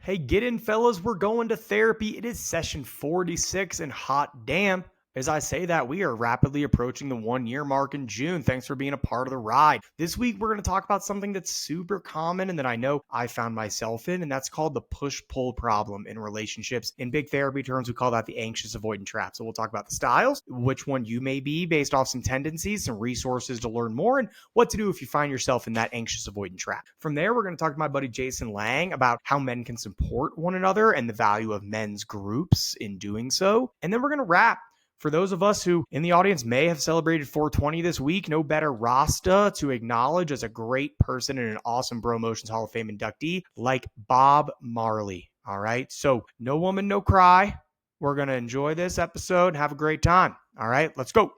Hey, get in, fellas. We're going to therapy. It is session 46 and hot damn. As I say that, we are rapidly approaching the 1 year mark in June. Thanks for being a part of the ride. This week, we're going to talk about something that's super common and that I know I found myself in, and that's called the push-pull problem in relationships. In big therapy terms, we call that the anxious avoidant trap. So we'll talk about the styles, which one you may be based off some tendencies, some resources to learn more, and what to do if you find yourself in that anxious avoidant trap. From there, we're going to talk to my buddy Jason Lange about how men can support one another and the value of men's groups in doing so. And then we're going to wrap. For those of us who in the audience may have celebrated 420 this week, no better Rasta to acknowledge as a great person and an awesome Bromotions Hall of Fame inductee like Bob Marley. All right. So no woman, no cry. We're going to enjoy this episode and have a great time. All right. Let's go.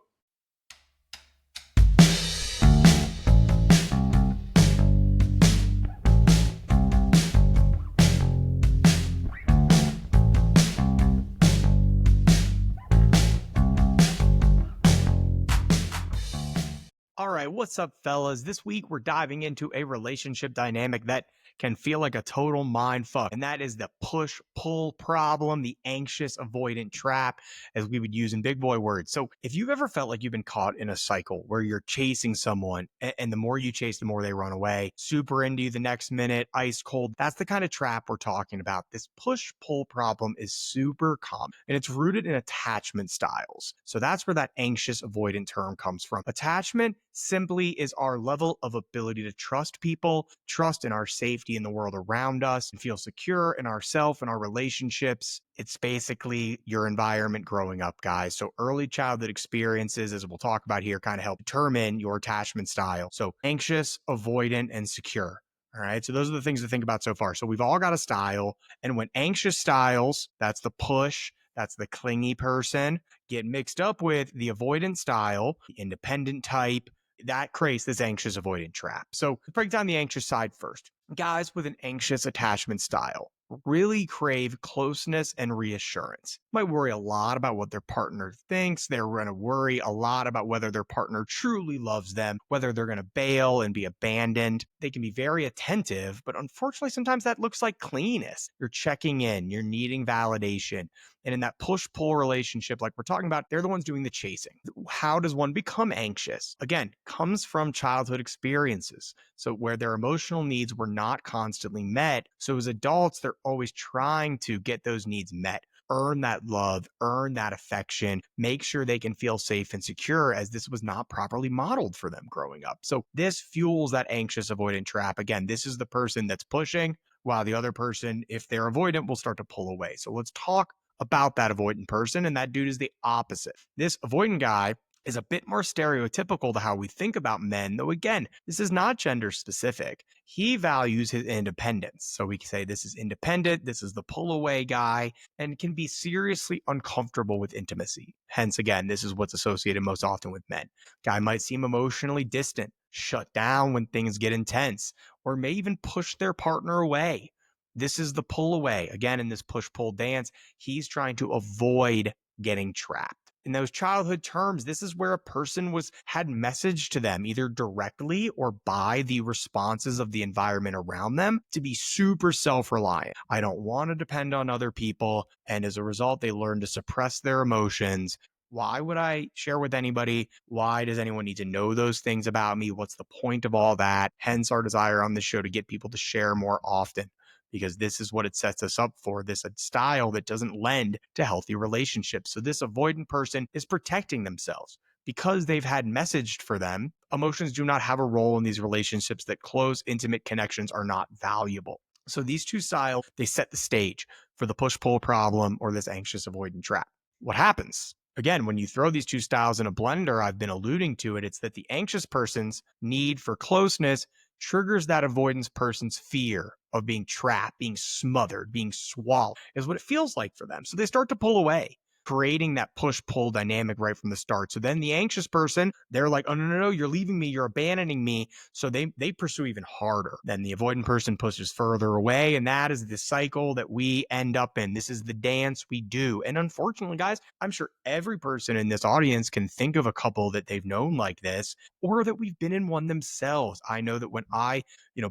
All right, what's up, fellas? This week we're diving into a relationship dynamic that can feel like a total mind fuck, and that is the push-pull problem, the anxious avoidant trap, as we would use in big boy words. So if you've ever felt like you've been caught in a cycle where you're chasing someone, and the more you chase, the more they run away, super into you the next minute, ice cold, that's the kind of trap we're talking about. This push-pull problem is super common, and it's rooted in attachment styles. So that's where that anxious avoidant term comes from. Attachment simply is our level of ability to trust people, trust in our safety in the world around us, and feel secure in ourselves and our relationships. It's basically your environment growing up, guys. So early childhood experiences, as we'll talk about here, kind of help determine your attachment style. So anxious, avoidant, and secure. All right. So those are the things to think about so far. So we've all got a style. And when anxious styles, that's the push, that's the clingy person, get mixed up with the avoidant style, the independent type, that creates this anxious avoidant trap. So let's break down the anxious side first. Guys with an anxious attachment style really crave closeness and reassurance. Might worry a lot about what their partner thinks. They're going to worry a lot about whether their partner truly loves them, whether they're going to bail and be abandoned. They can be very attentive, but unfortunately, sometimes that looks like clinginess. You're checking in, you're needing validation. And in that push-pull relationship, like we're talking about, they're the ones doing the chasing. How does one become anxious? Again, comes from childhood experiences. So where their emotional needs were not constantly met. So as adults, they're always trying to get those needs met, earn that love, earn that affection, make sure they can feel safe and secure, as this was not properly modeled for them growing up. So this fuels that anxious avoidant trap. Again, this is the person that's pushing, while the other person, if they're avoidant, will start to pull away. So let's talk about that avoidant person, and that dude is the opposite. This avoidant guy is a bit more stereotypical to how we think about men, though again, this is not gender specific. He values his independence. So we can say this is independent, this is the pull away guy, and can be seriously uncomfortable with intimacy. Hence, again, this is what's associated most often with men. Guy might seem emotionally distant, shut down when things get intense, or may even push their partner away. This is the pull away. Again, in this push-pull dance, he's trying to avoid getting trapped. In those childhood terms, this is where a person had messaged to them either directly or by the responses of the environment around them to be super self-reliant. I don't want to depend on other people. And as a result, they learn to suppress their emotions. Why would I share with anybody? Why does anyone need to know those things about me? What's the point of all that? Hence our desire on this show to get people to share more often, because this is what it sets us up for, this style that doesn't lend to healthy relationships. So this avoidant person is protecting themselves because they've had messaged for them. Emotions do not have a role in these relationships, that close, intimate connections are not valuable. So these two styles, they set the stage for the push-pull problem or this anxious avoidant trap. What happens? Again, when you throw these two styles in a blender, I've been alluding to it, it's that the anxious person's need for closeness triggers that avoidance person's fear of being trapped, being smothered, being swallowed, is what it feels like for them. So they start to pull away. creating that push-pull dynamic right from the start. So then the anxious person, they're like, oh, no, you're leaving me, you're abandoning me. So they pursue even harder. Then the avoidant person pushes further away, and that is the cycle that we end up in. This is the dance we do. And unfortunately, guys, I'm sure every person in this audience can think of a couple that they've known like this, or that we've been in one themselves. I know that when I,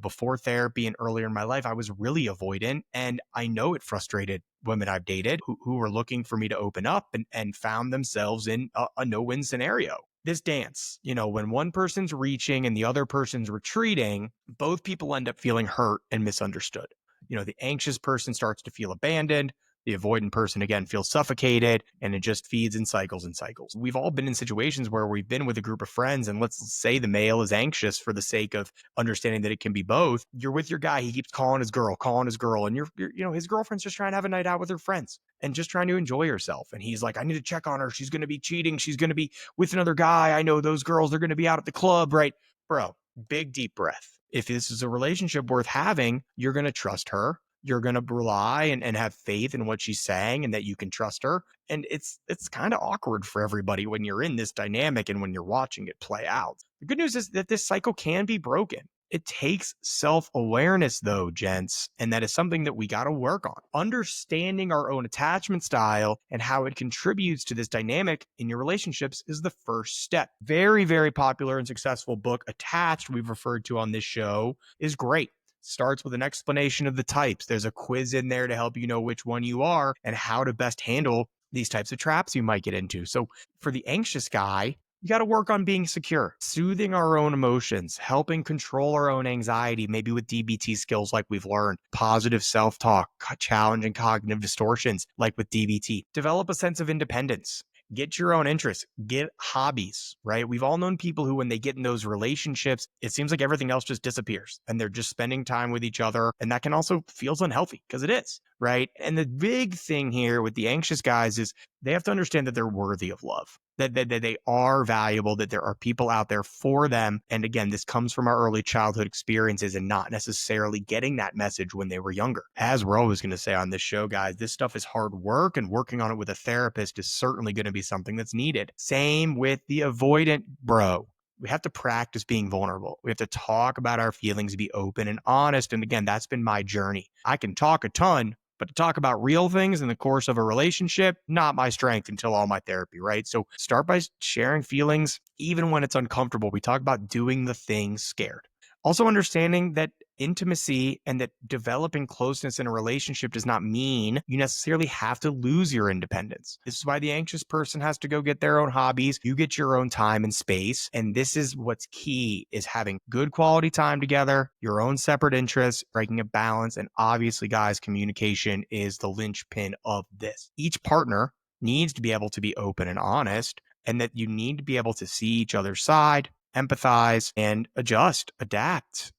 before therapy and earlier in my life, I was really avoidant, and I know it frustrated women I've dated who were looking for me to open up and found themselves in a no-win scenario. This dance, when one person's reaching and the other person's retreating, both people end up feeling hurt and misunderstood. The anxious person starts to feel abandoned. The avoidant person, again, feels suffocated, and it just feeds in cycles and cycles. We've all been in situations where we've been with a group of friends, and let's say the male is anxious for the sake of understanding that it can be both. You're with your guy, he keeps calling his girl, and you're his girlfriend's just trying to have a night out with her friends and just trying to enjoy herself. And he's like, I need to check on her. She's going to be cheating. She's going to be with another guy. I know those girls, they're going to be out at the club, right? Bro, big deep breath. If this is a relationship worth having, you're going to trust her. You're going to rely and have faith in what she's saying and that you can trust her. And it's kind of awkward for everybody when you're in this dynamic and when you're watching it play out. The good news is that this cycle can be broken. It takes self-awareness though, gents, and that is something that we got to work on. Understanding our own attachment style and how it contributes to this dynamic in your relationships is the first step. Very, very popular and successful book, Attached, we've referred to on this show, is great. Starts with an explanation of the types. There's a quiz in there to help you know which one you are and how to best handle these types of traps you might get into. So for the anxious guy, you got to work on being secure, soothing our own emotions, helping control our own anxiety, maybe with DBT skills like we've learned, positive self-talk, challenging cognitive distortions like with DBT. Develop a sense of independence. Get your own interests, get hobbies, right? We've all known people who, when they get in those relationships, it seems like everything else just disappears and they're just spending time with each other. And that can also feels unhealthy because it is, right? And the big thing here with the anxious guys is they have to understand that they're worthy of love, that they are valuable, that there are people out there for them. And again, this comes from our early childhood experiences and not necessarily getting that message when they were younger. As we're always going to say on this show, guys, this stuff is hard work, and working on it with a therapist is certainly going to be something that's needed. Same with the avoidant bro. We have to practice being vulnerable. We have to talk about our feelings, be open and honest. And again, that's been my journey. I can talk a ton, but to talk about real things in the course of a relationship, not my strength until all my therapy, right? So start by sharing feelings, even when it's uncomfortable. We talk about doing the thing scared. Also understanding that intimacy and that developing closeness in a relationship does not mean you necessarily have to lose your independence. This is why the anxious person has to go get their own hobbies. You get your own time and space. And this is what's key, is having good quality time together, your own separate interests, striking a balance. And obviously, guys, communication is the linchpin of this. Each partner needs to be able to be open and honest, and that you need to be able to see each other's side, empathize, and adjust, adapt,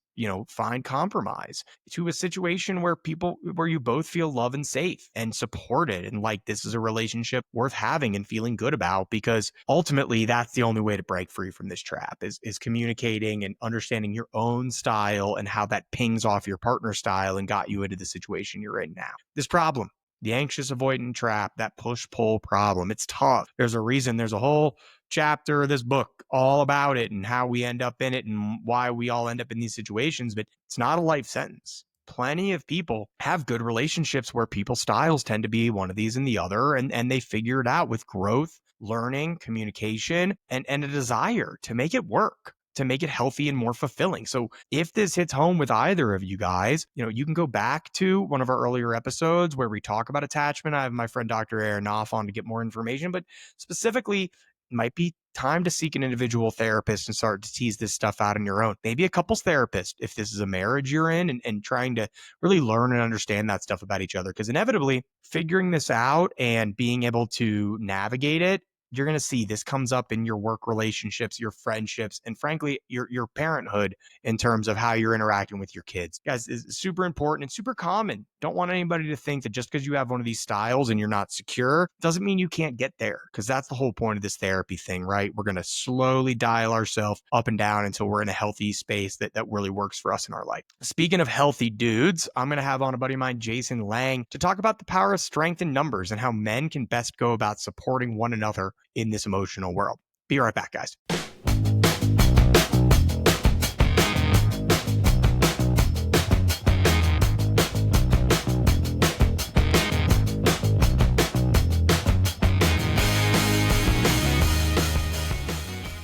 find compromise to a situation where you both feel loved and safe and supported, and like this is a relationship worth having and feeling good about, because ultimately that's the only way to break free from this trap is communicating and understanding your own style and how that pings off your partner's style and got you into the situation you're in now. This problem, the anxious avoidant trap, that push-pull problem, it's tough. There's a reason, there's a whole chapter of this book all about it and how we end up in it and why we all end up in these situations, but it's not a life sentence. Plenty of people have good relationships where people's styles tend to be one of these and the other, and they figure it out with growth, learning, communication, and a desire to make it work, to make it healthy and more fulfilling. So if this hits home with either of you guys, you can go back to one of our earlier episodes where we talk about attachment. I have my friend Dr. Aaron Knopf on to get more information, but specifically, might be time to seek an individual therapist and start to tease this stuff out on your own. Maybe a couples therapist if this is a marriage you're in, and trying to really learn and understand that stuff about each other. Because inevitably, figuring this out and being able to navigate it you're going to see this comes up in your work relationships, your friendships, and frankly, your parenthood in terms of how you're interacting with your kids. Guys, it's super important and super common. Don't want anybody to think that just because you have one of these styles and you're not secure doesn't mean you can't get there, because that's the whole point of this therapy thing, right? We're going to slowly dial ourselves up and down until we're in a healthy space that really works for us in our life. Speaking of healthy dudes, I'm going to have on a buddy of mine, Jason Lange, to talk about the power of strength in numbers and how men can best go about supporting one another in this emotional world. Be right back, guys.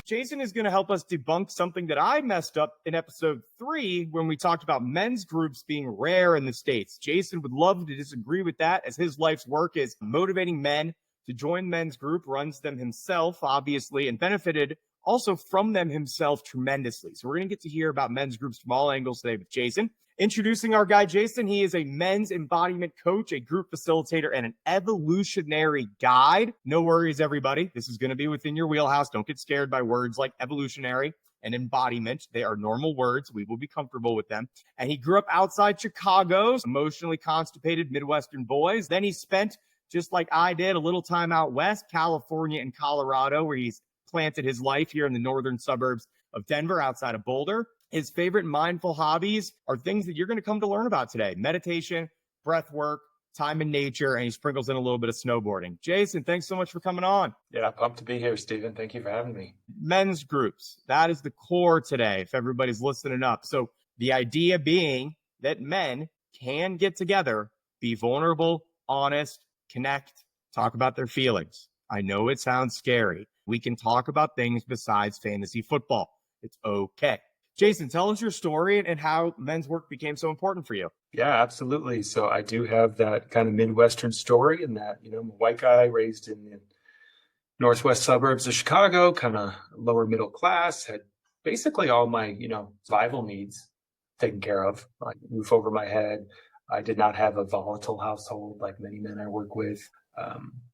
Jason is going to help us debunk something that I messed up in episode 3 when we talked about men's groups being rare in the States. Jason would love to disagree with that, as his life's work is motivating men to join men's group, runs them himself, obviously, and benefited also from them himself tremendously. So we're going to get to hear about men's groups from all angles today with Jason. Introducing our guy, Jason. He is a men's embodiment coach, a group facilitator, and an evolutionary guide. No worries, everybody. This is going to be within your wheelhouse. Don't get scared by words like evolutionary and embodiment. They are normal words. We will be comfortable with them. And he grew up outside Chicago, emotionally constipated Midwestern boys. Then he spent, just like I did, a little time out west, California and Colorado, where he's planted his life here in the northern suburbs of Denver, outside of Boulder. His favorite mindful hobbies are things that you're going to come to learn about today: meditation, breath work, time in nature, and he sprinkles in a little bit of snowboarding. Jason, thanks so much for coming on. Yeah, pumped to be here, Stephen. Thank you for having me. Men's groups, that is the core today, if everybody's listening up. So the idea being that men can get together, be vulnerable, honest, connect, talk about their feelings. I know it sounds scary. We can talk about things besides fantasy football. It's okay. Jason, tell us your story and how men's work became so important for you. Yeah, absolutely. So I do have that kind of Midwestern story, in that, I'm a white guy raised in the northwest suburbs of Chicago, kind of lower middle class, had basically all my, survival needs taken care of, like roof over my head. I did not have a volatile household like many men I work with.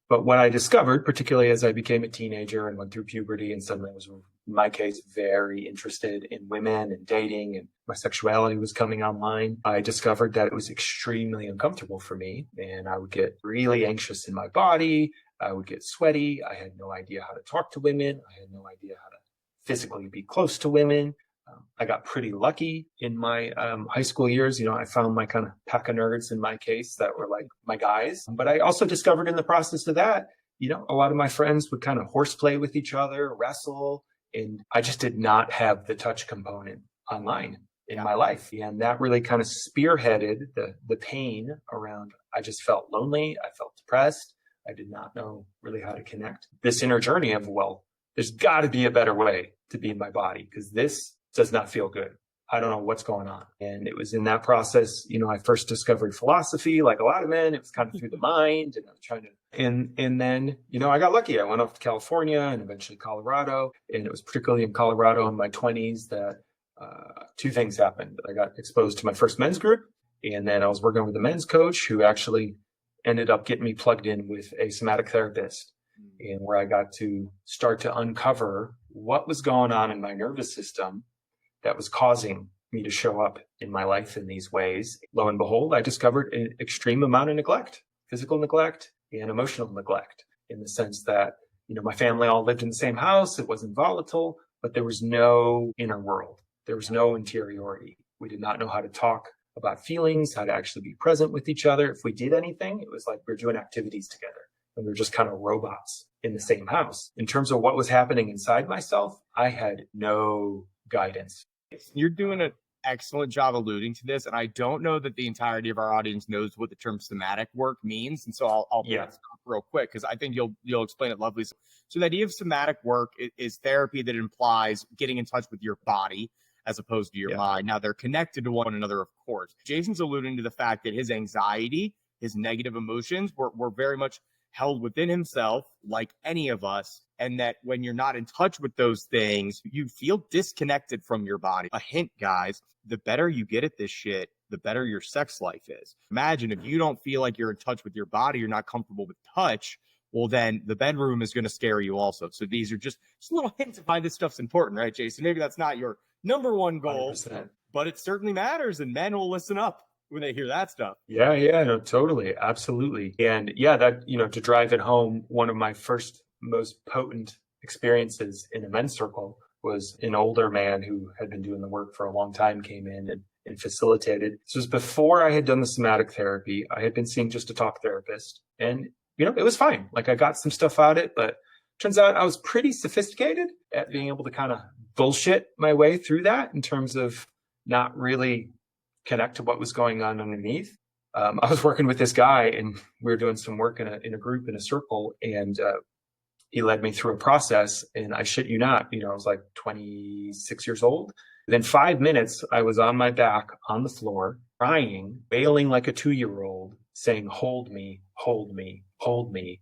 But what I discovered, particularly as I became a teenager and went through puberty, and suddenly I was, in my case, very interested in women and dating, and my sexuality was coming online, I discovered that it was extremely uncomfortable for me, and I would get really anxious in my body. I would get sweaty. I had no idea how to talk to women. I had no idea how to physically be close to women. I got pretty lucky in my high school years. I found my kind of pack of nerds, in my case, that were like my guys. But I also discovered in the process of that, a lot of my friends would kind of horseplay with each other, wrestle. And I just did not have the touch component online in my life. And that really kind of spearheaded the pain around. I just felt lonely. I felt depressed. I did not know really how to connect. This inner journey of, well, there's got to be a better way to be in my body, because this does not feel good. I don't know what's going on. And it was in that process, I first discovered philosophy. Like a lot of men, it was kind of through the mind, and I was trying to, and then, I got lucky. I went off to California and eventually Colorado. And it was particularly in Colorado in my 20s that two things happened. I got exposed to my first men's group, and then I was working with a men's coach who actually ended up getting me plugged in with a somatic therapist, and where I got to start to uncover what was going on in my nervous system that was causing me to show up in my life in these ways. Lo and behold, I discovered an extreme amount of neglect, physical neglect and emotional neglect, in the sense that, my family all lived in the same house. It wasn't volatile, but there was no inner world. There was no interiority. We did not know how to talk about feelings, how to actually be present with each other. If we did anything, it was like we were doing activities together, and we were just kind of robots in the same house. In terms of what was happening inside myself, I had no guidance. You're doing an excellent job alluding to this, and I don't know that the entirety of our audience knows what the term somatic work means, and so I'll stop real quick, because I think you'll explain it lovely. So the idea of somatic work is therapy that implies getting in touch with your body as opposed to your mind. Now, they're connected to one another, of course. Jason's alluding to the fact that his anxiety, his negative emotions were very much held within himself, like any of us, and that when you're not in touch with those things, you feel disconnected from your body. A hint, guys, the better you get at this shit, the better your sex life is. Imagine if you don't feel like you're in touch with your body, you're not comfortable with touch, well, then the bedroom is going to scare you also. So these are just little hints of why this stuff's important, right, Jason? Maybe that's not your number one goal, 100%. but it certainly matters, and men will listen up when they hear that stuff. Yeah, no, totally. Absolutely. And yeah, that, to drive it home, one of my first most potent experiences in a men's circle was an older man who had been doing the work for a long time came in and facilitated. This was before I had done the somatic therapy. I had been seeing just a talk therapist, and, it was fine. Like, I got some stuff out of it, but turns out I was pretty sophisticated at being able to kind of bullshit my way through that in terms of not really connect to what was going on underneath. I was working with this guy, and we were doing some work in a group, in a circle, and he led me through a process. And I shit you not, I was like 26 years old. Within 5 minutes, I was on my back on the floor, crying, wailing like a 2-year-old, saying, "Hold me, hold me, hold me."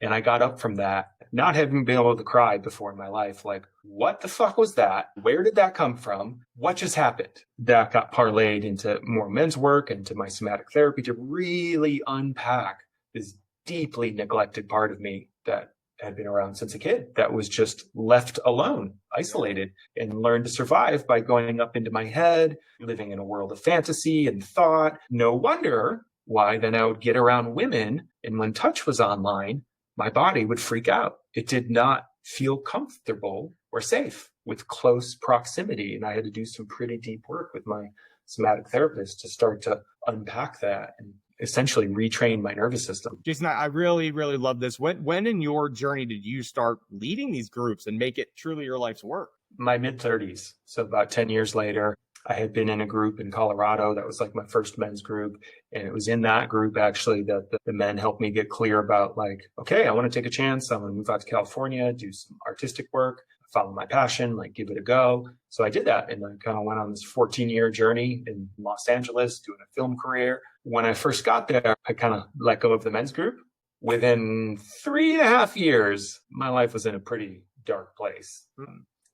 And I got up from that, not having been able to cry before in my life. Like, what the fuck was that? Where did that come from? What just happened? That got parlayed into more men's work and to my somatic therapy to really unpack this deeply neglected part of me that had been around since a kid, that was just left alone, isolated, and learned to survive by going up into my head, living in a world of fantasy and thought. No wonder why then I would get around women, and when touch was online, my body would freak out. It did not feel comfortable or safe with close proximity. And I had to do some pretty deep work with my somatic therapist to start to unpack that and essentially retrain my nervous system. Jason, I really, really love this. When in your journey did you start leading these groups and make it truly your life's work? My mid-30s. So about 10 years later, I had been in a group in Colorado. That was like my first men's group. And it was in that group, actually, that the men helped me get clear about, like, okay, I want to take a chance. I'm going to move out to California, do some artistic work, follow my passion, like, give it a go. So I did that. And I kind of went on this 14-year journey in Los Angeles, doing a film career. When I first got there, I kind of let go of the men's group. Within 3.5 years, my life was in a pretty dark place.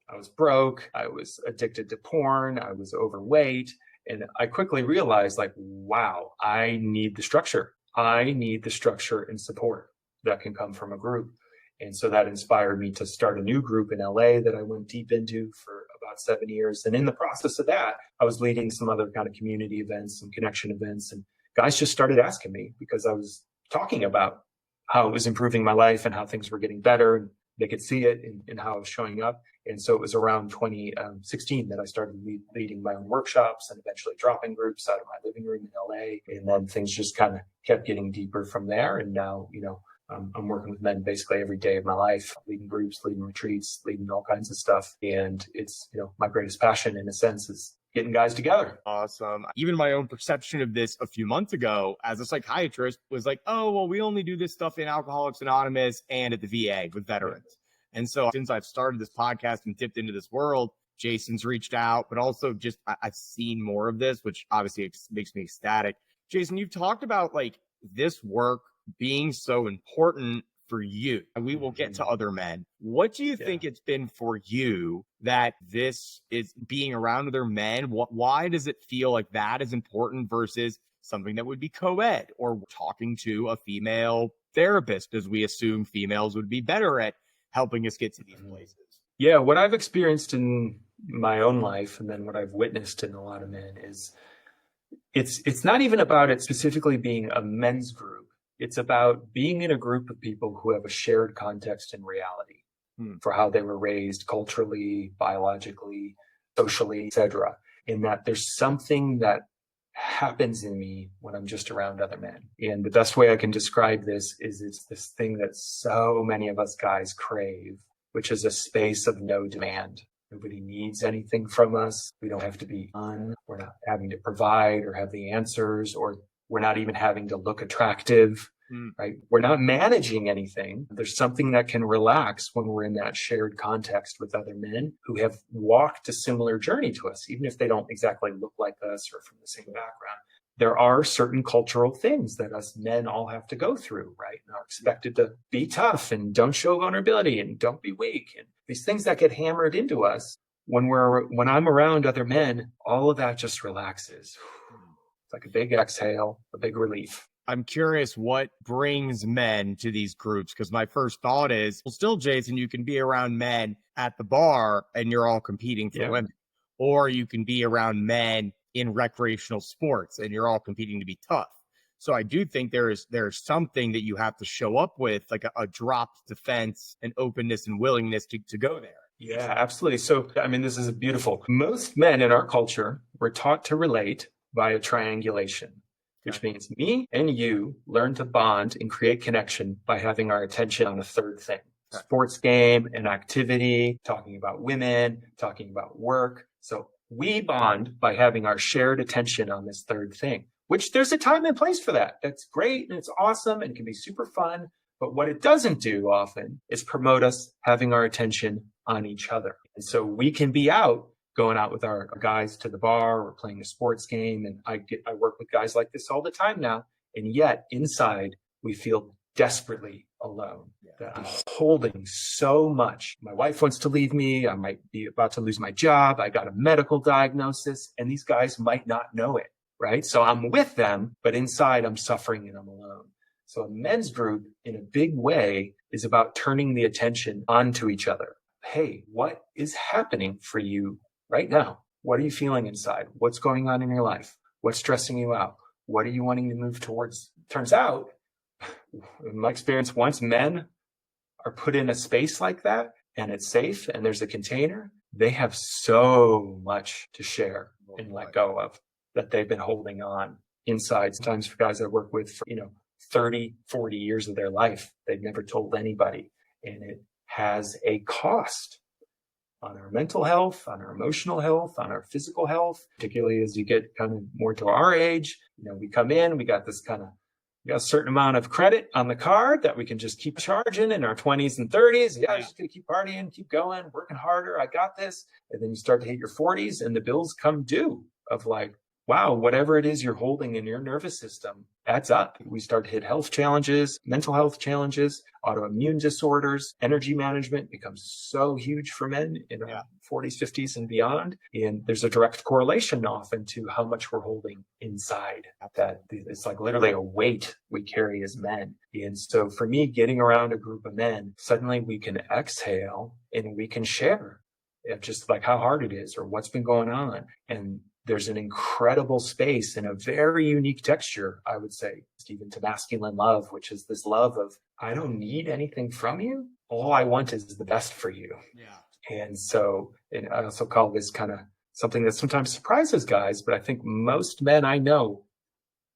I was broke. I was addicted to porn. I was overweight. And I quickly realized, like, wow, I need the structure. I need the structure and support that can come from a group. And so that inspired me to start a new group in LA that I went deep into for about 7 years. And in the process of that, I was leading some other kind of community events, some connection events. And guys just started asking me, because I was talking about how it was improving my life and how things were getting better. And they could see it in how I was showing up. And so it was around 2016 that I started leading my own workshops and eventually dropping groups out of my living room in LA. And then things just kind of kept getting deeper from there. And now, I'm working with men basically every day of my life, leading groups, leading retreats, leading all kinds of stuff. And it's, my greatest passion in a sense is getting guys together. Awesome. Even my own perception of this a few months ago as a psychiatrist was like, oh, well, we only do this stuff in Alcoholics Anonymous and at the VA with veterans. And so since I've started this podcast and dipped into this world, Jason's reached out, but also just I've seen more of this, which obviously makes me ecstatic. Jason, you've talked about like this work being so important for you. And we will get to other men. What do you think it's been for you that this is being around other men? Why does it feel like that is important versus something that would be co-ed or talking to a female therapist, as we assume females would be better at helping us get to these places? Yeah, what I've experienced in my own life and then what I've witnessed in a lot of men is it's not even about it specifically being a men's group. It's about being in a group of people who have a shared context and reality for how they were raised culturally, biologically, socially, etc. In that there's something that happens in me when I'm just around other men. And the best way I can describe this is it's this thing that so many of us guys crave, which is a space of no demand. Nobody needs anything from us. We don't have to be on. We're not having to provide or have the answers, or we're not even having to look attractive, right? We're not managing anything. There's something that can relax when we're in that shared context with other men who have walked a similar journey to us, even if they don't exactly look like us or from the same background. There are certain cultural things that us men all have to go through, right? And are expected to be tough and don't show vulnerability and don't be weak. And these things that get hammered into us when I'm around other men, all of that just relaxes. It's like a big exhale, a big relief. I'm curious what brings men to these groups, because my first thought is, well, still, Jason, you can be around men at the bar and you're all competing for women, or you can be around men in recreational sports and you're all competing to be tough. So I do think there's something that you have to show up with, like a dropped defense and openness and willingness to go there. Yeah, absolutely. So, I mean, this is beautiful. Most men in our culture were taught to relate via triangulation, which means me and you learn to bond and create connection by having our attention on a third thing. Sports game, an activity, talking about women, talking about work. So we bond by having our shared attention on this third thing, which there's a time and place for that. That's great and it's awesome and it can be super fun. But what it doesn't do often is promote us having our attention on each other. And so we can be out, going out with our guys to the bar or playing a sports game. And I work with guys like this all the time now. And yet inside we feel desperately alone. That I'm holding so much. My wife wants to leave me. I might be about to lose my job. I got a medical diagnosis and these guys might not know it, right? So I'm with them, but inside I'm suffering and I'm alone. So a men's group in a big way is about turning the attention onto each other. Hey, what is happening for you right now? What are you feeling inside? What's going on in your life? What's stressing you out? What are you wanting to move towards? Turns out, in my experience, once men are put in a space like that and it's safe and there's a container, they have so much to share and let go of that they've been holding on inside. Sometimes for guys I work with for, 30, 40 years of their life, they've never told anybody. And it has a cost on our mental health, on our emotional health, on our physical health, particularly as you get kind of more to our age. We come in, we got a certain amount of credit on the card that we can just keep charging in our 20s and 30s. Yeah, just gonna keep partying, keep going, working harder. I got this. And then you start to hit your 40s and the bills come due of like, wow, whatever it is you're holding in your nervous system adds up. We start to hit health challenges, mental health challenges, autoimmune disorders. Energy management becomes so huge for men in our 40s, 50s, and beyond. And there's a direct correlation often to how much we're holding inside. That it's like literally a weight we carry as men. And so for me, getting around a group of men, suddenly we can exhale and we can share just like how hard it is or what's been going on. And there's an incredible space and a very unique texture, I would say, Stephen, to masculine love, which is this love of, I don't need anything from you. All I want is the best for you. Yeah. And so, and I also call this kind of something that sometimes surprises guys, but I think most men I know,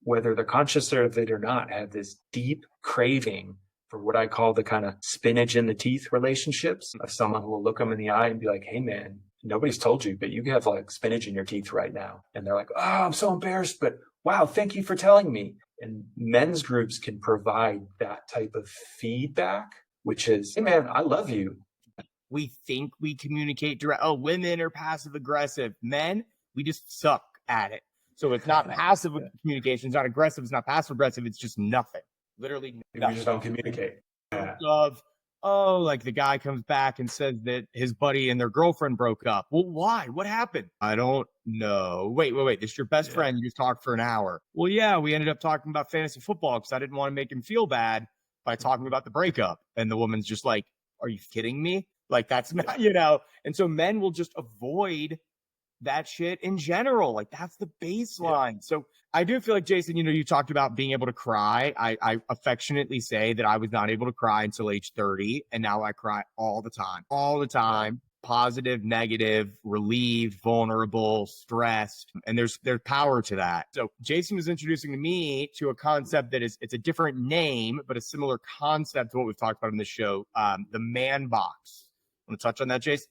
whether they're conscious of it or not, have this deep craving for what I call the kind of spinach in the teeth relationships of someone who will look them in the eye and be like, hey man, nobody's told you, but you have like spinach in your teeth right now. And they're like, oh, I'm so embarrassed, but wow, thank you for telling me. And men's groups can provide that type of feedback, which is, hey man, I love you. We think we communicate direct. Oh, women are passive aggressive. Men, we just suck at it. So it's not passive communication. It's not aggressive. It's not passive aggressive. It's just nothing. Literally nothing. We just don't communicate. Like the guy comes back and says that his buddy and their girlfriend broke up. Well, why? What happened? I don't know. Wait. This is your best friend. You just talked for an hour. Well, yeah, we ended up talking about fantasy football because I didn't want to make him feel bad by talking about the breakup. And the woman's just like, are you kidding me? Like, that's not, And so men will just avoid that shit in general. Like, that's the baseline. Yeah. So I do feel like, Jason, you talked about being able to cry. I affectionately say that I was not able to cry until age 30. And now I cry all the time, positive, negative, relieved, vulnerable, stressed. And there's power to that. So Jason was introducing me to a concept that it's a different name, but a similar concept to what we've talked about in this show, the man box. Want to touch on that, Jason?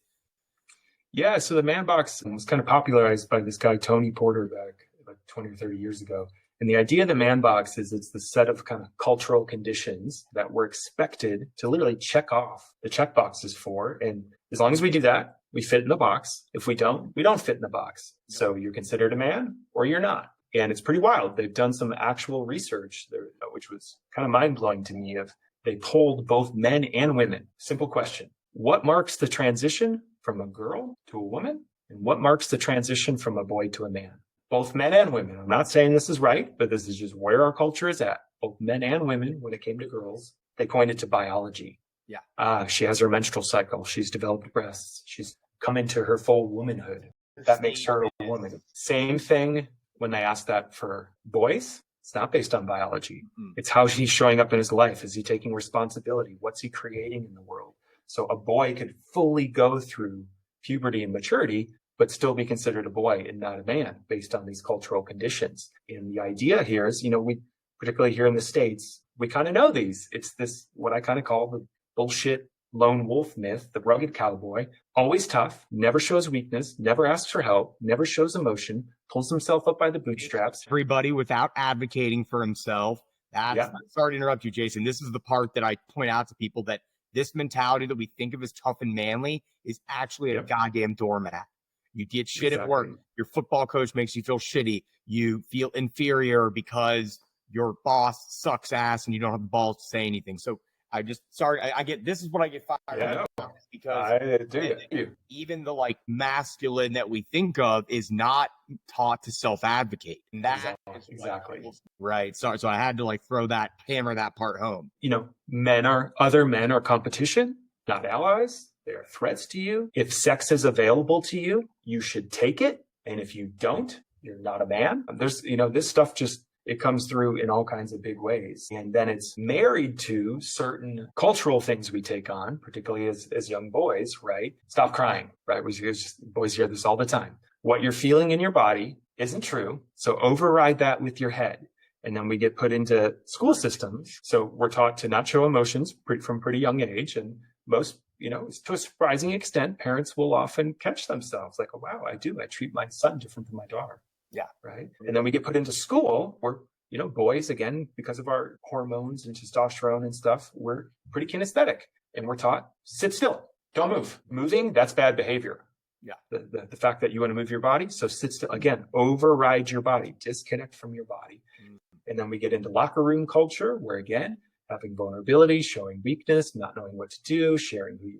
Yeah, so the man box was kind of popularized by this guy, Tony Porter, back like 20 or 30 years ago. And the idea of the man box is it's the set of kind of cultural conditions that we're expected to literally check off the check boxes for. And as long as we do that, we fit in the box. If we don't fit in the box. So you're considered a man or you're not. And it's pretty wild. They've done some actual research there, which was kind of mind-blowing to me. They polled both men and women. Simple question. What marks the transition from a girl to a woman? And what marks the transition from a boy to a man? Both men and women. I'm not saying this is right, but this is just where our culture is at. both men and women, when it came to girls, they pointed to biology. Yeah. She has her menstrual cycle. She's developed breasts. She's come into her full womanhood. That makes her a woman. Same thing when they ask that for boys. It's not based on biology. It's how he's showing up in his life. Is he taking responsibility? What's he creating in the world? So a boy could fully go through puberty and maturity, but still be considered a boy and not a man based on these cultural conditions. And the idea here is, we, particularly here in the States, we kind of know these. It's this, what I kind of call the bullshit lone wolf myth, the rugged cowboy, always tough, never shows weakness, never asks for help, never shows emotion, pulls himself up by the bootstraps. Everybody without advocating for himself. Sorry to interrupt you, Jason. This is the part that I point out to people, that this mentality that we think of as tough and manly is actually a goddamn doormat. You get shit at work. Your football coach makes you feel shitty. You feel inferior because your boss sucks ass and you don't have the balls to say anything. So I get, this is what I get fired about, because even the masculine that we think of is not taught to self-advocate. And that exactly. Right. So I had to hammer that part home. Other men are competition, not allies. They are threats to you. If sex is available to you, you should take it. And if you don't, you're not a man. There's, this stuff it comes through in all kinds of big ways. And then it's married to certain cultural things we take on, particularly as young boys, right? Stop crying, right? Boys hear this all the time. What you're feeling in your body isn't true. So override that with your head. And then we get put into school systems. So we're taught to not show emotions from pretty young age. And most, to a surprising extent, parents will often catch themselves like, oh, wow, I treat my son different than my daughter. Yeah. Right. And then we get put into school where, boys, again, because of our hormones and testosterone and stuff, we're pretty kinesthetic, and we're taught, sit still, don't move. Moving, that's bad behavior. Yeah. The fact that you want to move your body. So sit still, again, override your body, disconnect from your body. And then we get into locker room culture where, again, having vulnerability, showing weakness, not knowing what to do, sharing who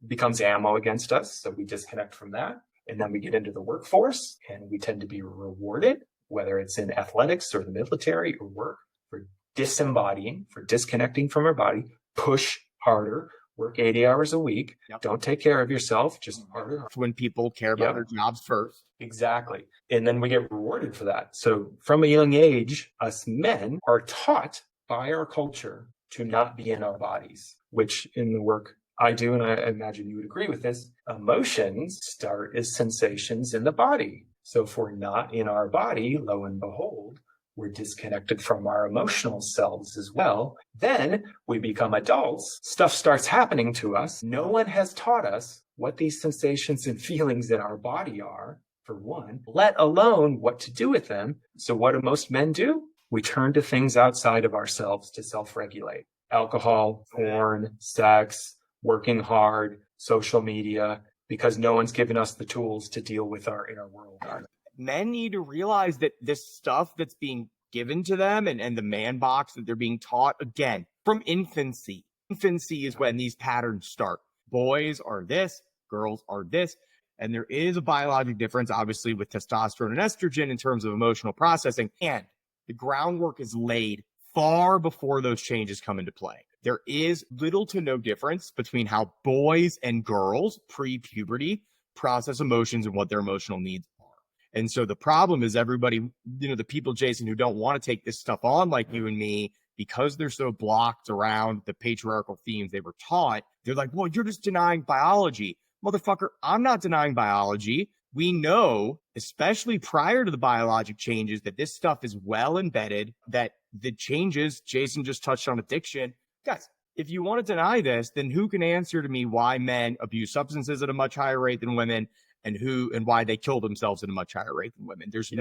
becomes ammo against us. So we disconnect from that. And then we get into the workforce, and we tend to be rewarded, whether it's in athletics or the military or work, for disembodying, for disconnecting from our body, push harder, work 80 hours a week. Yep. Don't take care of yourself, just harder. When people care about their jobs first. Exactly. And then we get rewarded for that. So from a young age, us men are taught by our culture to not be in our bodies, which in the work I do, and I imagine you would agree with this, emotions start as sensations in the body. So if we're not in our body, lo and behold, we're disconnected from our emotional selves as well. Then we become adults. Stuff starts happening to us. No one has taught us what these sensations and feelings in our body are, for one, let alone what to do with them. So what do most men do? We turn to things outside of ourselves to self-regulate. Alcohol, porn, sex, working hard, social media, because no one's given us the tools to deal with our inner world. Men need to realize that this stuff that's being given to them and the man box that they're being taught, again, from infancy. Infancy is when these patterns start. Boys are this, girls are this. And there is a biologic difference, obviously, with testosterone and estrogen in terms of emotional processing. And the groundwork is laid far before those changes come into play. There is little to no difference between how boys and girls pre-puberty process emotions and what their emotional needs are. And so the problem is everybody, the people, Jason, who don't want to take this stuff on like you and me, because they're so blocked around the patriarchal themes they were taught, they're like, well, you're just denying biology. Motherfucker, I'm not denying biology. We know, especially prior to the biologic changes, that this stuff is well embedded, that the changes, Jason just touched on addiction. Guys, if you want to deny this, then who can answer to me why men abuse substances at a much higher rate than women, and why they kill themselves at a much higher rate than women? There's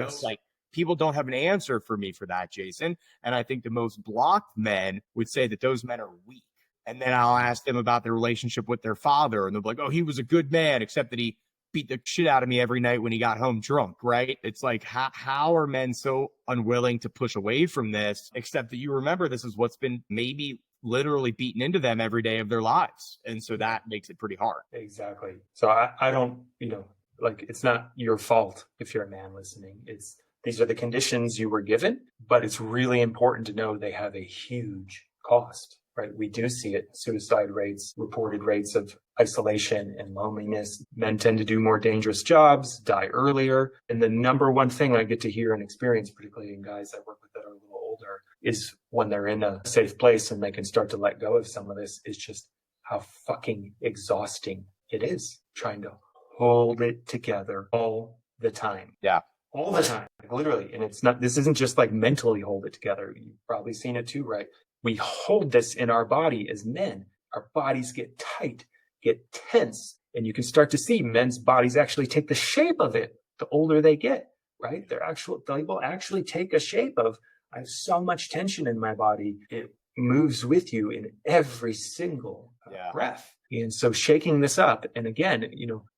people don't have an answer for me for that, Jason. And I think the most blocked men would say that those men are weak. And then I'll ask them about their relationship with their father, and they'll be like, oh, he was a good man, except that he beat the shit out of me every night when he got home drunk, right? It's like, how are men so unwilling to push away from this, except that you remember this is what's been maybe literally beaten into them every day of their lives. And so that makes it pretty hard. Exactly. So I don't, it's not your fault if you're a man listening. It's these are the conditions you were given, but it's really important to know they have a huge cost, right? We do see it, suicide rates, reported rates of isolation and loneliness. Men tend to do more dangerous jobs, die earlier. And the number one thing I get to hear and experience, particularly in guys I work with that are a little older, is when they're in a safe place and they can start to let go of some of this, is just how fucking exhausting it is trying to hold it together all the time. Yeah. All the time, like literally. And this isn't just like mentally hold it together. You've probably seen it too, right? We hold this in our body as men. Our bodies get tight, get tense, and you can start to see men's bodies actually take the shape of it the older they get, right? They will actually take a shape of, I have so much tension in my body. It moves with you in every single breath. And so shaking this up, and again,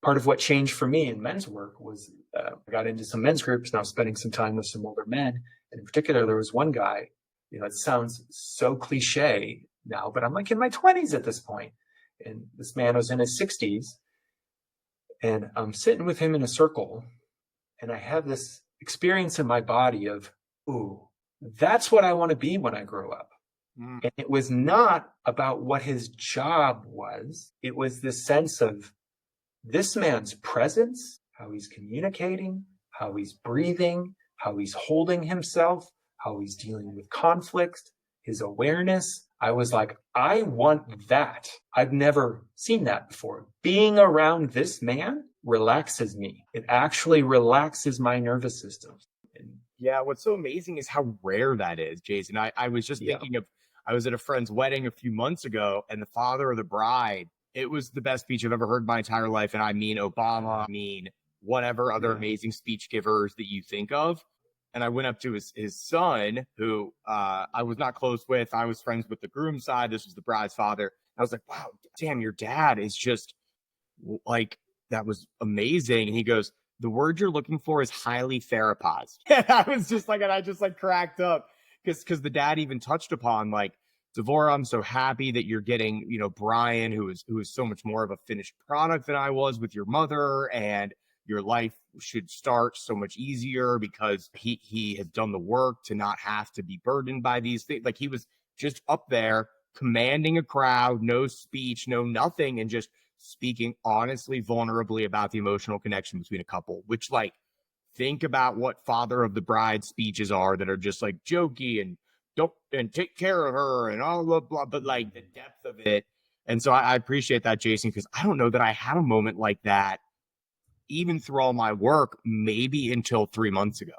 part of what changed for me in men's work was I got into some men's groups, and I was spending some time with some older men. And in particular, there was one guy, it sounds so cliche now, but I'm like in my 20s at this point. And this man was in his 60s, and I'm sitting with him in a circle, and I have this experience in my body of, ooh, that's what I want to be when I grow up. And it was not about what his job was. It was this sense of this man's presence, how he's communicating, how he's breathing, how he's holding himself, how he's dealing with conflict, his awareness. I was like, I want that. I've never seen that before. Being around this man relaxes me. It actually relaxes my nervous system. Yeah, what's so amazing is how rare that is, Jason. I was just thinking of, I was at a friend's wedding a few months ago, and the father of the bride, it was the best speech I've ever heard in my entire life. And I mean Obama, I mean whatever other amazing speech givers that you think of. And I went up to his son, who I was not close with. I was friends with the groom's side. This was the bride's father. I was like, wow, damn, your dad is just like, that was amazing. And he goes, the word you're looking for is highly therapized. And I was just like, and I just like cracked up because the dad even touched upon like, Devora, I'm so happy that you're getting, Brian, who is so much more of a finished product than I was with your mother, and your life should start so much easier because he has done the work to not have to be burdened by these things. Like he was just up there commanding a crowd, no speech, no nothing, and just speaking honestly, vulnerably about the emotional connection between a couple, which like, think about what father of the bride speeches are that are just like jokey and don't and take care of her and all blah, blah, but like the depth of it. And so I appreciate that, Jason, because I don't know that I had a moment like that even through all my work, maybe until 3 months ago,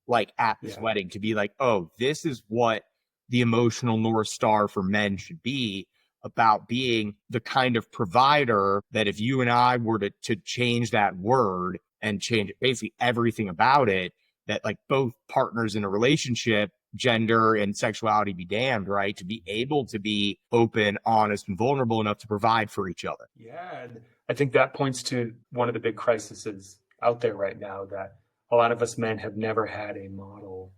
like at this wedding, to be like, oh, this is what the emotional North Star for men should be, about being the kind of provider that if you and I were to change that word and change basically everything about it, that like both partners in a relationship, gender and sexuality be damned, right? To be able to be open, honest, and vulnerable enough to provide for each other. Yeah. And I think that points to one of the big crises out there right now, that a lot of us men have never had a model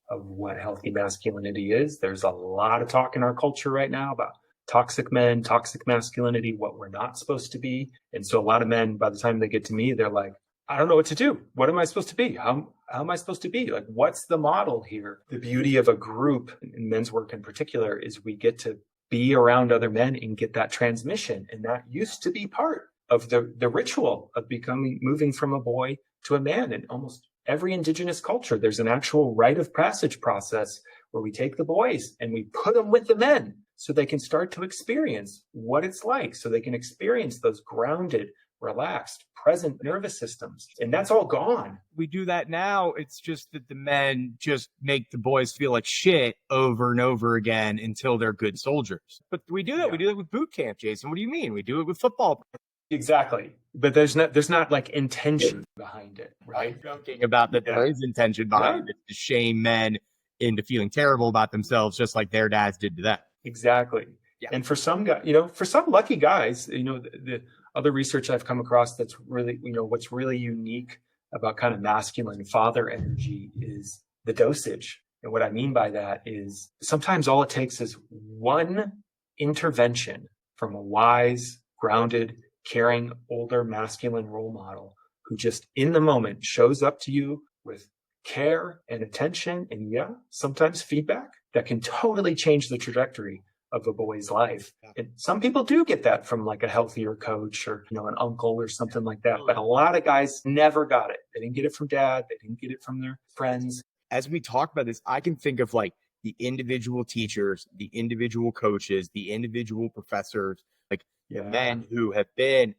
of what healthy masculinity is. There's a lot of talk in our culture right now about toxic men, toxic masculinity, what we're not supposed to be. And so a lot of men, by the time they get to me, they're like, I don't know what to do. What am I supposed to be? How am I supposed to be? Like, what's the model here? The beauty of a group, in men's work in particular, is we get to be around other men and get that transmission. And that used to be part of the ritual of moving from a boy to a man. In almost every indigenous culture, there's an actual rite of passage process where we take the boys and we put them with the men so they can start to experience what it's like, so they can experience those grounded, relaxed, present nervous systems. And that's all gone. We do that now. It's just that the men just make the boys feel like shit over and over again until they're good soldiers. But we do that. Yeah. We do that with boot camp, Jason. What do you mean? We do it with football. Exactly. But there's not like intention behind it, right? I'm joking about that. There is intention behind it to shame men into feeling terrible about themselves, just like their dads did to them. Exactly. Yeah. And for some guys, for some lucky guys, the other research I've come across that's really, what's really unique about kind of masculine father energy is the dosage. And what I mean by that is sometimes all it takes is one intervention from a wise, grounded, caring, older masculine role model who just in the moment shows up to you with care and attention and sometimes feedback that can totally change the trajectory of a boy's life. And some people do get that from like a healthier coach or, an uncle or something like that. But a lot of guys never got it. They didn't get it from dad. They didn't get it from their friends. As we talk about this, I can think of like the individual teachers, the individual coaches, the individual professors, like the men who have been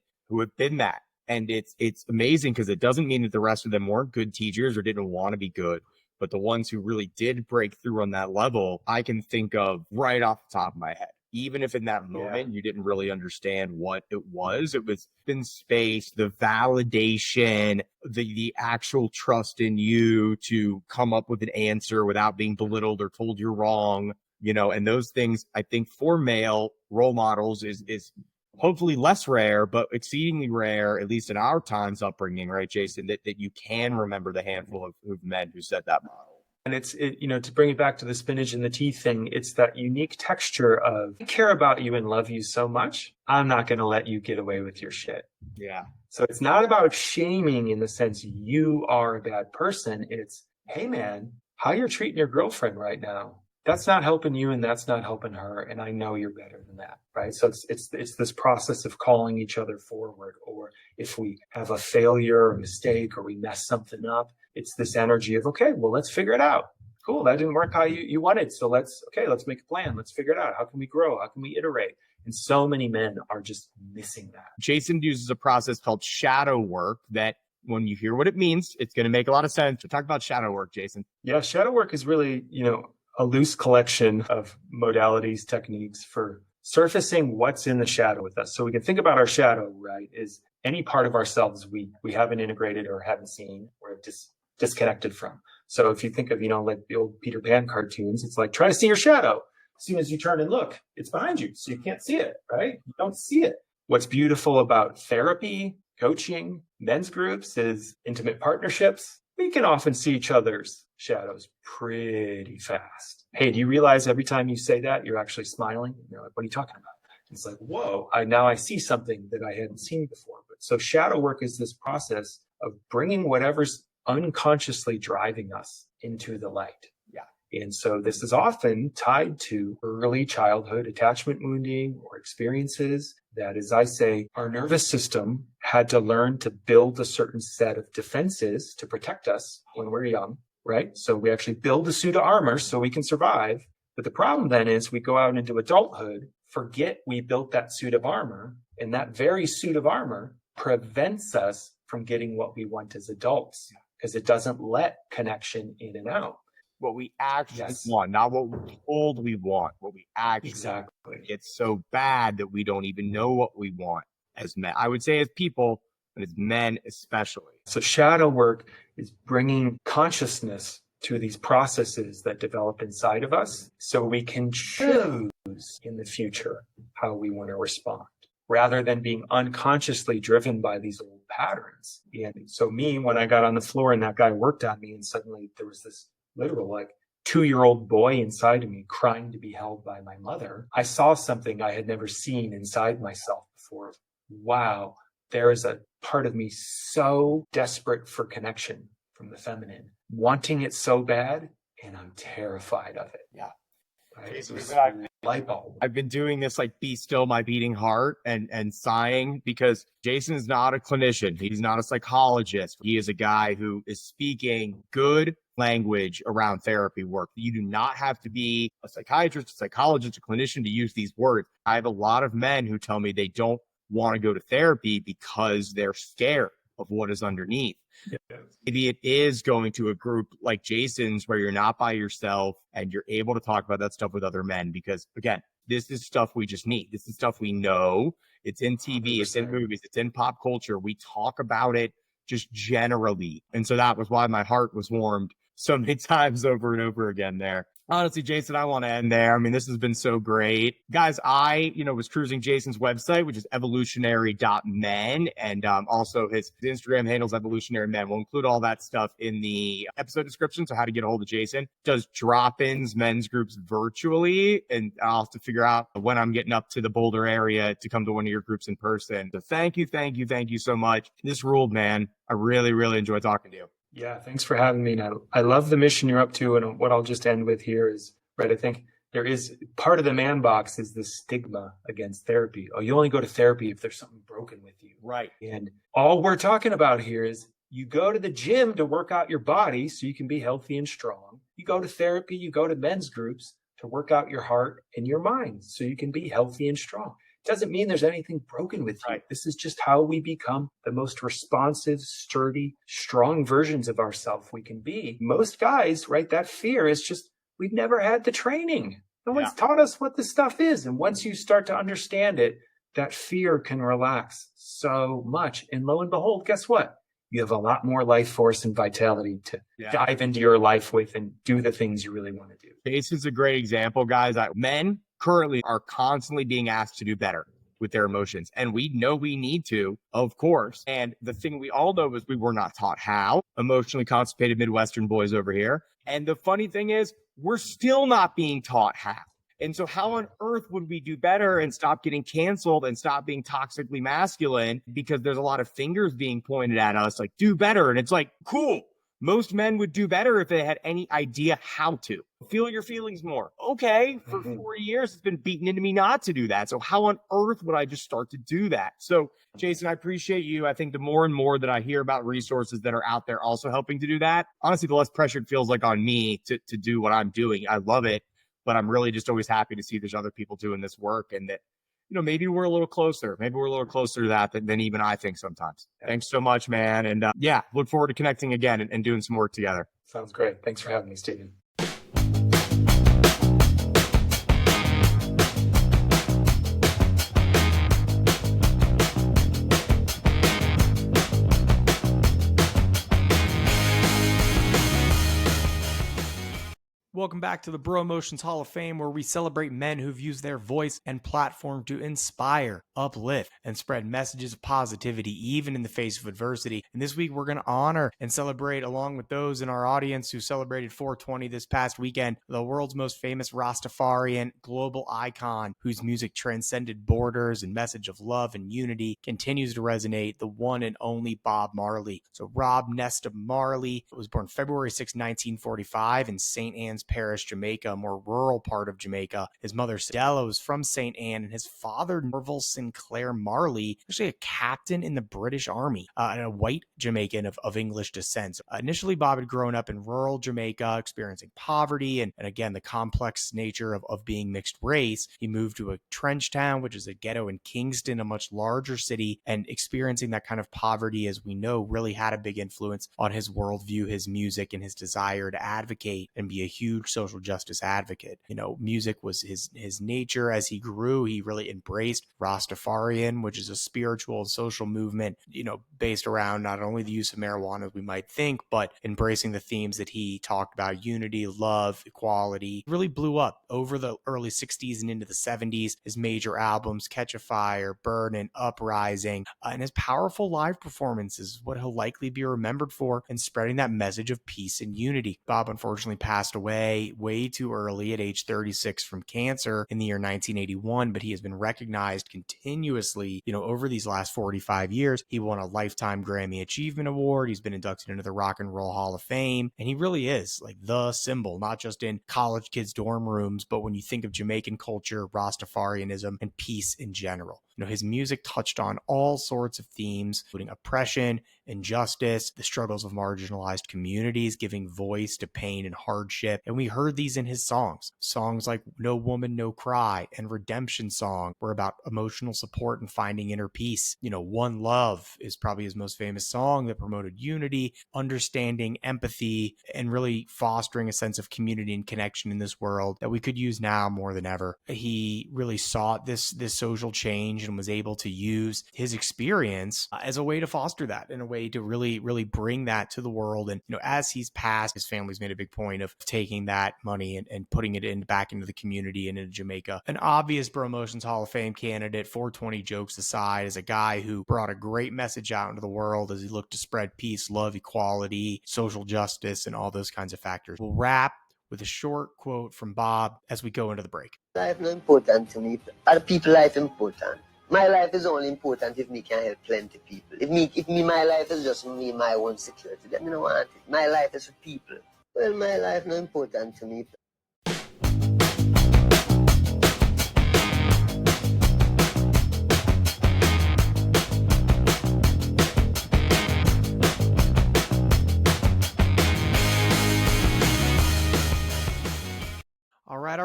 that. And it's amazing because it doesn't mean that the rest of them weren't good teachers or didn't want to be good. But the ones who really did break through on that level, I can think of right off the top of my head. Even if in that moment you didn't really understand what it was in space, the validation, the actual trust in you to come up with an answer without being belittled or told you're wrong, and those things, I think for male role models is hopefully less rare, but exceedingly rare, at least in our time's upbringing, right, Jason, that you can remember the handful of men who set that model. And it's, to bring it back to the spinach and the teeth thing, it's that unique texture of, I care about you and love you so much, I'm not going to let you get away with your shit. Yeah. So it's not about shaming in the sense you are a bad person. It's, hey man, how you're treating your girlfriend right now, that's not helping you and that's not helping her. And I know you're better than that, right? So it's this process of calling each other forward. Or if we have a failure or mistake or we mess something up, it's this energy of, okay, well, let's figure it out. Cool, that didn't work how you wanted. So let's make a plan. Let's figure it out. How can we grow? How can we iterate? And so many men are just missing that. Jason uses a process called shadow work that when you hear what it means, it's going to make a lot of sense. So talk about shadow work, Jason. Yeah, shadow work is really, a loose collection of modalities, techniques for surfacing what's in the shadow with us. So we can think about our shadow, right, is any part of ourselves we haven't integrated or haven't seen or disconnected from. So if you think of, like the old Peter Pan cartoons, it's like, try to see your shadow. As soon as you turn and look, it's behind you. So you can't see it, right? You don't see it. What's beautiful about therapy, coaching, men's groups is intimate partnerships. We can often see each other's shadows pretty fast. Hey, do you realize every time you say that, you're actually smiling? You're like, what are you talking about? It's like, whoa, now I see something that I hadn't seen before. But so shadow work is this process of bringing whatever's unconsciously driving us into the light. Yeah. And so this is often tied to early childhood attachment wounding or experiences that, as I say, our nervous system had to learn to build a certain set of defenses to protect us when we're young, right? So we actually build a suit of armor so we can survive. But the problem then is we go out into adulthood, forget we built that suit of armor, and that very suit of armor prevents us from getting what we want as adults because it doesn't let connection in and out. What we actually want, not what we're told we want, what we actually want. It's so bad that we don't even know what we want as men. I would say as people, but as men especially. So shadow work is bringing consciousness to these processes that develop inside of us so we can choose in the future how we want to respond rather than being unconsciously driven by these old patterns. And so when I got on the floor and that guy worked on me and suddenly there was this literal 2-year-old boy inside of me crying to be held by my mother, I saw something I had never seen inside myself before. Wow, there is a part of me so desperate for connection from the feminine, wanting it so bad, and I'm terrified of it. Yeah. Light bulb. I've been doing this be still my beating heart and sighing because Jason is not a clinician. He's not a psychologist. He is a guy who is speaking good language around therapy work. You do not have to be a psychiatrist, a psychologist, a clinician to use these words. I have a lot of men who tell me they don't want to go to therapy because they're scared of what is underneath. Yes. Maybe it is going to a group like Jason's where you're not by yourself and you're able to talk about that stuff with other men because, again, this is stuff we just need. This is stuff we know. It's in TV, 100%. It's in movies, it's in pop culture. We talk about it just generally. And so that was why my heart was warmed so many times over and over again there. Honestly, Jason, I want to end there. I mean, this has been so great. Guys, I, was cruising Jason's website, which is evolutionary.men. And also his Instagram handles evolutionary men. We'll include all that stuff in the episode description. So how to get a hold of Jason. Does drop-ins, men's groups virtually. And I'll have to figure out when I'm getting up to the Boulder area to come to one of your groups in person. So thank you so much. This ruled, man. I really, really enjoyed talking to you. Yeah, thanks for having me. And I love the mission you're up to. And what I'll just end with here is, right, I think there is part of the man box is the stigma against therapy. Oh, you only go to therapy if there's something broken with you. Right. And all we're talking about here is you go to the gym to work out your body so you can be healthy and strong. You go to therapy, you go to men's groups to work out your heart and your mind so you can be healthy and strong. Doesn't mean there's anything broken with you. Right. This is just how we become the most responsive, sturdy, strong versions of ourselves we can be. Most guys, right, that fear is just, we've never had the training. No one's taught us what this stuff is. And once you start to understand it, that fear can relax so much. And lo and behold, guess what? You have a lot more life force and vitality to dive into your life with and do the things you really want to do. Jason's a great example, guys. Men currently are constantly being asked to do better with their emotions. And we know we need to, of course. And the thing we all know is we were not taught how. Emotionally constipated Midwestern boys over here. And the funny thing is, we're still not being taught how. And so how on earth would we do better and stop getting canceled and stop being toxically masculine? Because there's a lot of fingers being pointed at us, like, do better. And it's like, cool. Most men would do better if they had any idea how to. Feel your feelings more. Okay, for 40 years, it's been beaten into me not to do that. So how on earth would I just start to do that? So, Jason, I appreciate you. I think the more and more that I hear about resources that are out there also helping to do that, honestly, the less pressure it feels like on me to do what I'm doing. I love it, but I'm really just always happy to see there's other people doing this work and that, maybe we're a little closer. Maybe we're a little closer to that than even I think sometimes. Thanks so much, man. And look forward to connecting again and doing some work together. Sounds great. Thanks for having me, Stephen. Welcome back to the Bromotions Hall of Fame, where we celebrate men who've used their voice and platform to inspire, uplift, and spread messages of positivity, even in the face of adversity. And this week, we're going to honor and celebrate, along with those in our audience who celebrated 420 this past weekend, the world's most famous Rastafarian global icon, whose music transcended borders and message of love and unity continues to resonate, the one and only Bob Marley. So Rob Nesta Marley was born February 6, 1945 in St. Anne's Parish, Jamaica, a more rural part of Jamaica. His mother, Stella, was from St. Anne, and his father, Norval Sinclair Marley, actually a captain in the British Army and a white Jamaican of English descent. So, initially, Bob had grown up in rural Jamaica, experiencing poverty and again, the complex nature of being mixed race. He moved to a trench town, which is a ghetto in Kingston, a much larger city, and experiencing that kind of poverty, as we know, really had a big influence on his worldview, his music, and his desire to advocate and be a huge social justice advocate. Music was his nature. As he grew, he really embraced Rastafarian, which is a spiritual and social movement, based around not only the use of marijuana as we might think, but embracing the themes that he talked about: unity, love, equality. It really blew up over the early 60s and into the 70s. His major albums, Catch a Fire, Burn, and Uprising, and his powerful live performances, what he'll likely be remembered for, in spreading that message of peace and unity. Bob unfortunately passed away way too early at age 36 from cancer in the year 1981, but he has been recognized continuously, over these last 45 years. He won a Lifetime Grammy Achievement Award. He's been inducted into the Rock and Roll Hall of Fame, and he really is like the symbol, not just in college kids' dorm rooms, but when you think of Jamaican culture, Rastafarianism, and peace in general. His music touched on all sorts of themes, including oppression, injustice, the struggles of marginalized communities, giving voice to pain and hardship. And we heard these in his songs. Songs like No Woman, No Cry and Redemption Song were about emotional support and finding inner peace. One Love is probably his most famous song that promoted unity, understanding, empathy, and really fostering a sense of community and connection in this world that we could use now more than ever. He really sought this social change and was able to use his experience as a way to foster that, in a way to really, really bring that to the world. And, as he's passed, his family's made a big point of taking that money and putting it back into the community and into Jamaica. An obvious Bromotions Hall of Fame candidate, 420 jokes aside, is a guy who brought a great message out into the world as he looked to spread peace, love, equality, social justice, and all those kinds of factors. We'll wrap with a short quote from Bob as we go into the break. Life not important to me. Other people life important. My life is only important if me can help plenty people. If my life is just me, my own security, then me no want it. My life is for people. Well, my life no important to me.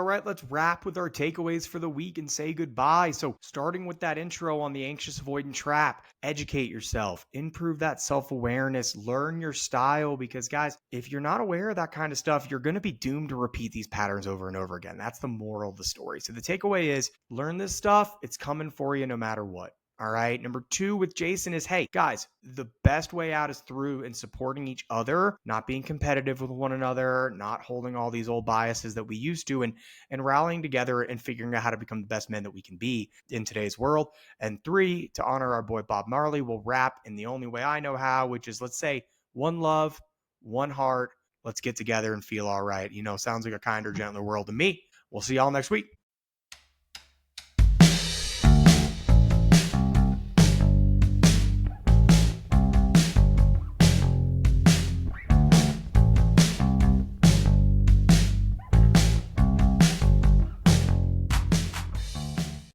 All right, let's wrap with our takeaways for the week and say goodbye. So, starting with that intro on the anxious avoidant trap, educate yourself, improve that self awareness, learn your style. Because, guys, if you're not aware of that kind of stuff, you're going to be doomed to repeat these patterns over and over again. That's the moral of the story. So, the takeaway is learn this stuff, it's coming for you no matter what. All right. Number 2 with Jason is, hey, guys, the best way out is through and supporting each other, not being competitive with one another, not holding all these old biases that we used to, and rallying together and figuring out how to become the best men that we can be in today's world. And 3, to honor our boy Bob Marley, we'll wrap in the only way I know how, which is, let's say, one love, one heart. Let's get together and feel all right. Sounds like a kinder, gentler world to me. We'll see y'all next week.